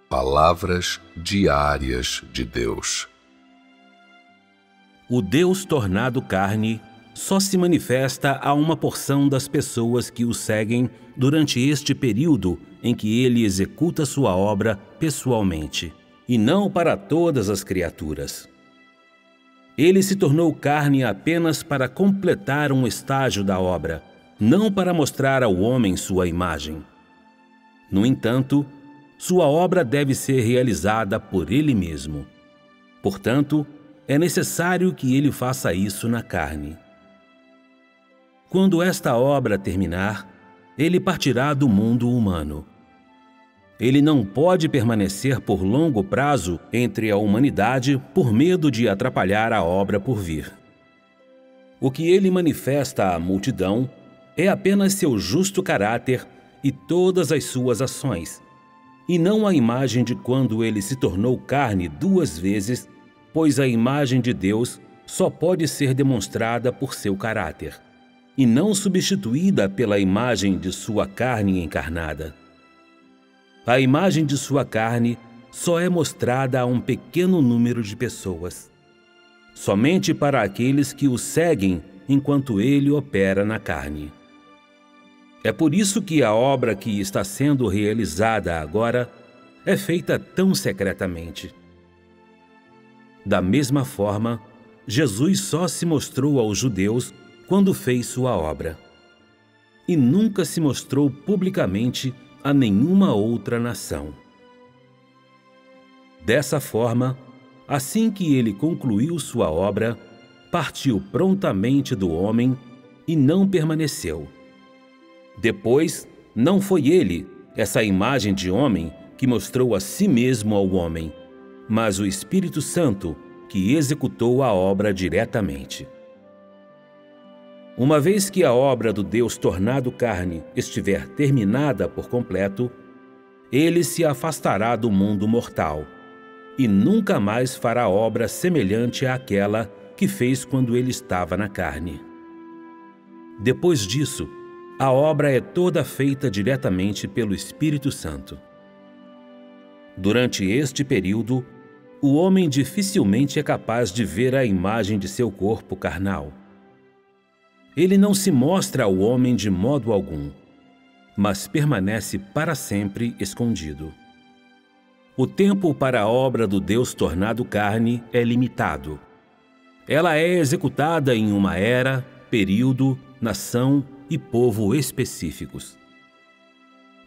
Palavras diárias de Deus. O Deus tornado carne só se manifesta a uma porção das pessoas que o seguem durante este período em que ele executa sua obra pessoalmente, e não para todas as criaturas. Ele se tornou carne apenas para completar um estágio da obra, não para mostrar ao homem sua imagem. No entanto, sua obra deve ser realizada por ele mesmo. Portanto, é necessário que ele faça isso na carne. Quando esta obra terminar, ele partirá do mundo humano. Ele não pode permanecer por longo prazo entre a humanidade por medo de atrapalhar a obra por vir. O que ele manifesta à multidão é apenas seu justo caráter e todas as suas ações, e não a imagem de quando ele se tornou carne 2 vezes, pois a imagem de Deus só pode ser demonstrada por seu caráter, e não substituída pela imagem de sua carne encarnada. A imagem de sua carne só é mostrada a um pequeno número de pessoas, somente para aqueles que o seguem enquanto ele opera na carne. É por isso que a obra que está sendo realizada agora é feita tão secretamente. Da mesma forma, Jesus só se mostrou aos judeus quando fez sua obra, e nunca se mostrou publicamente a nenhuma outra nação. Dessa forma, assim que ele concluiu sua obra, partiu prontamente do homem e não permaneceu. Depois, não foi ele, essa imagem de homem, que mostrou a si mesmo ao homem, mas o Espírito Santo, que executou a obra diretamente. Uma vez que a obra do Deus tornado carne estiver terminada por completo, ele se afastará do mundo mortal e nunca mais fará obra semelhante àquela que fez quando ele estava na carne. Depois disso, a obra é toda feita diretamente pelo Espírito Santo. Durante este período, o homem dificilmente é capaz de ver a imagem de seu corpo carnal. Ele não se mostra ao homem de modo algum, mas permanece para sempre escondido. O tempo para a obra do Deus tornado carne é limitado. Ela é executada em uma era, período, nação e povo específicos.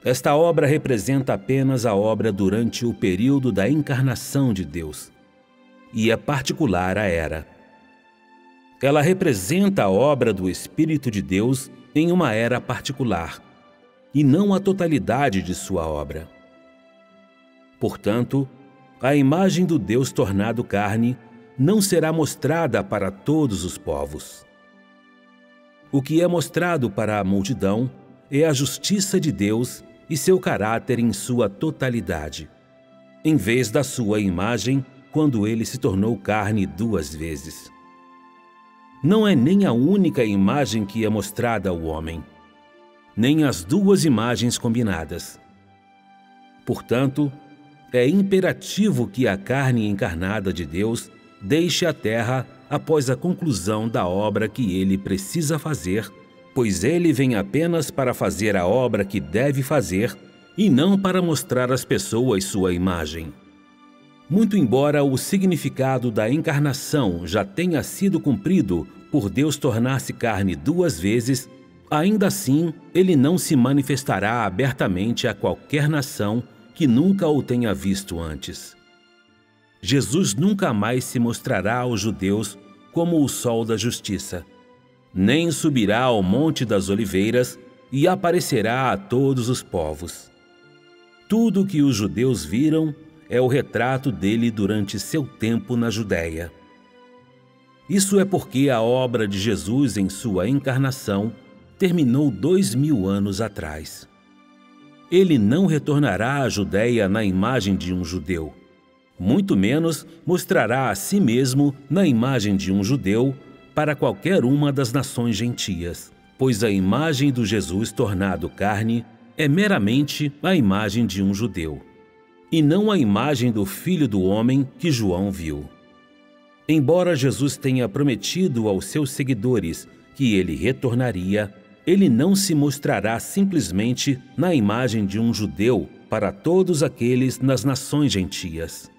Esta obra representa apenas a obra durante o período da encarnação de Deus, e é particular à era. Ela representa a obra do Espírito de Deus em uma era particular, e não a totalidade de sua obra. Portanto, a imagem do Deus tornado carne não será mostrada para todos os povos. O que é mostrado para a multidão é a justiça de Deus e seu caráter em sua totalidade, em vez da sua imagem quando ele se tornou carne 2 vezes. Não é nem a única imagem que é mostrada ao homem, nem as 2 imagens combinadas. Portanto, é imperativo que a carne encarnada de Deus deixe a terra após a conclusão da obra que ele precisa fazer, pois ele vem apenas para fazer a obra que deve fazer e não para mostrar às pessoas sua imagem. Muito embora o significado da encarnação já tenha sido cumprido por Deus tornar-se carne 2 vezes, ainda assim ele não se manifestará abertamente a qualquer nação que nunca o tenha visto antes. Jesus nunca mais se mostrará aos judeus como o sol da justiça, nem subirá ao Monte das Oliveiras e aparecerá a todos os povos. Tudo o que os judeus viram é o retrato dele durante seu tempo na Judéia. Isso é porque a obra de Jesus em sua encarnação terminou 2000 anos atrás. Ele não retornará à Judéia na imagem de um judeu, muito menos mostrará a si mesmo na imagem de um judeu para qualquer uma das nações gentias, pois a imagem do Jesus tornado carne é meramente a imagem de um judeu. e não a imagem do Filho do Homem que João viu. Embora Jesus tenha prometido aos seus seguidores que ele retornaria, ele não se mostrará simplesmente na imagem de um judeu para todos aqueles nas nações gentias.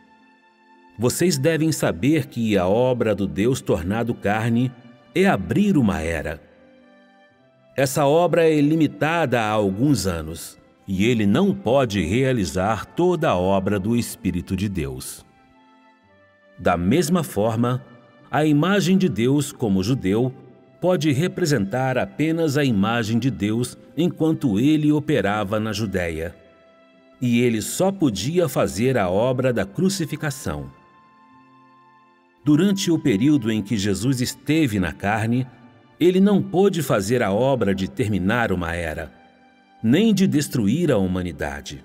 Vocês devem saber que a obra do Deus tornado carne é abrir uma era. Essa obra é limitada a alguns anos, e ele não pode realizar toda a obra do Espírito de Deus. Da mesma forma, a imagem de Deus como judeu pode representar apenas a imagem de Deus enquanto ele operava na Judéia. E ele só podia fazer a obra da crucificação. Durante o período em que Jesus esteve na carne, ele não pôde fazer a obra de terminar uma era, nem de destruir a humanidade.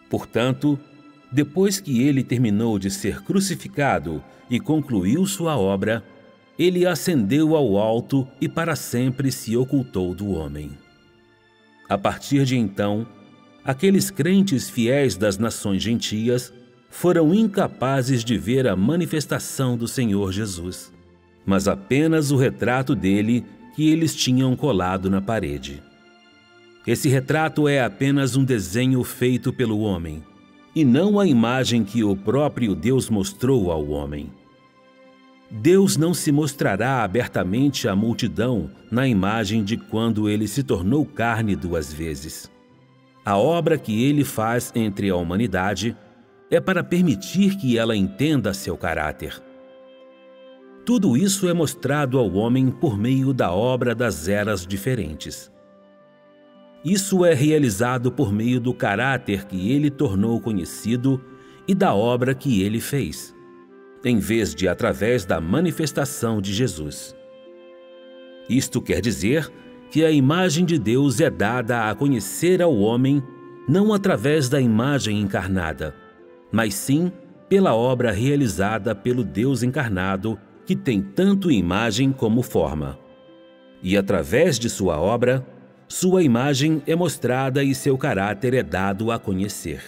Portanto, depois que ele terminou de ser crucificado e concluiu sua obra, ele ascendeu ao alto e para sempre se ocultou do homem. A partir de então, aqueles crentes fiéis das nações gentias foram incapazes de ver a manifestação do Senhor Jesus, mas apenas o retrato dele que eles tinham colado na parede. Esse retrato é apenas um desenho feito pelo homem, e não a imagem que o próprio Deus mostrou ao homem. Deus não se mostrará abertamente à multidão na imagem de quando ele se tornou carne 2 vezes. A obra que ele faz entre a humanidade é para permitir que ela entenda seu caráter. Tudo isso é mostrado ao homem por meio da obra das eras diferentes. Isso é realizado por meio do caráter que ele tornou conhecido e da obra que ele fez, em vez de através da manifestação de Jesus. Isto quer dizer que a imagem de Deus é dada a conhecer ao homem não através da imagem encarnada, mas sim pela obra realizada pelo Deus encarnado, que tem tanto imagem como forma. E através de sua obra, sua imagem é mostrada e seu caráter é dado a conhecer.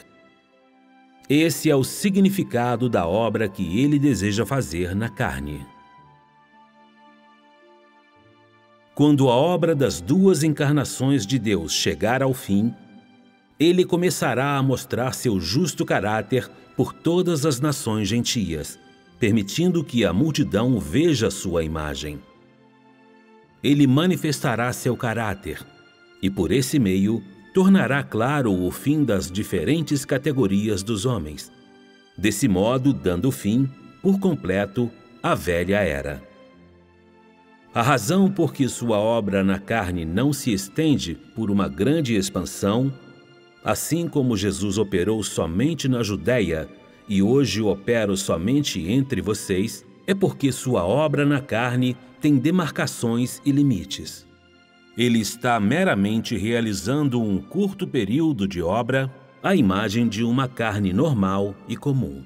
Esse é o significado da obra que ele deseja fazer na carne. Quando a obra das 2 encarnações de Deus chegar ao fim, ele começará a mostrar seu justo caráter por todas as nações gentias, permitindo que a multidão veja sua imagem. Ele manifestará seu caráter e, por esse meio, tornará claro o fim das diferentes categorias dos homens, desse modo dando fim, por completo, à velha era. A razão por que sua obra na carne não se estende por uma grande expansão, assim como Jesus operou somente na Judéia e hoje opera somente entre vocês, é porque sua obra na carne tem demarcações e limites. Ele está meramente realizando um curto período de obra à imagem de uma carne normal e comum.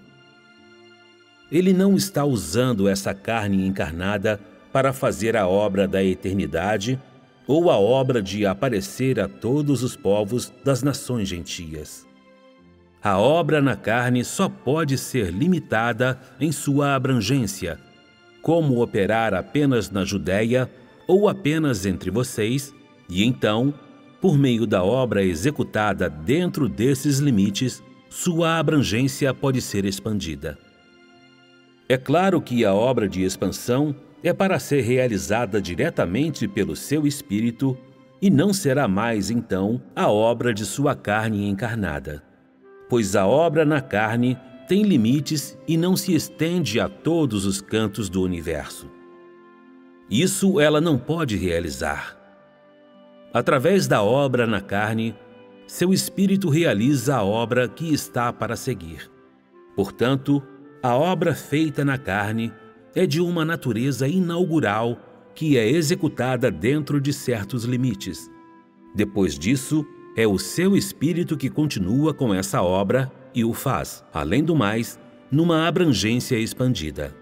Ele não está usando essa carne encarnada para fazer a obra da eternidade ou a obra de aparecer a todos os povos das nações gentias. A obra na carne só pode ser limitada em sua abrangência, como operar apenas na Judéia ou apenas entre vocês, e então, por meio da obra executada dentro desses limites, sua abrangência pode ser expandida. É claro que a obra de expansão é para ser realizada diretamente pelo seu Espírito e não será mais, então, a obra de sua carne encarnada, pois a obra na carne tem limites e não se estende a todos os cantos do universo. Isso ela não pode realizar. Através da obra na carne, seu Espírito realiza a obra que está para seguir. Portanto, a obra feita na carne é de uma natureza inaugural que é executada dentro de certos limites. Depois disso, é o seu Espírito que continua com essa obra e o faz, além do mais, numa abrangência expandida.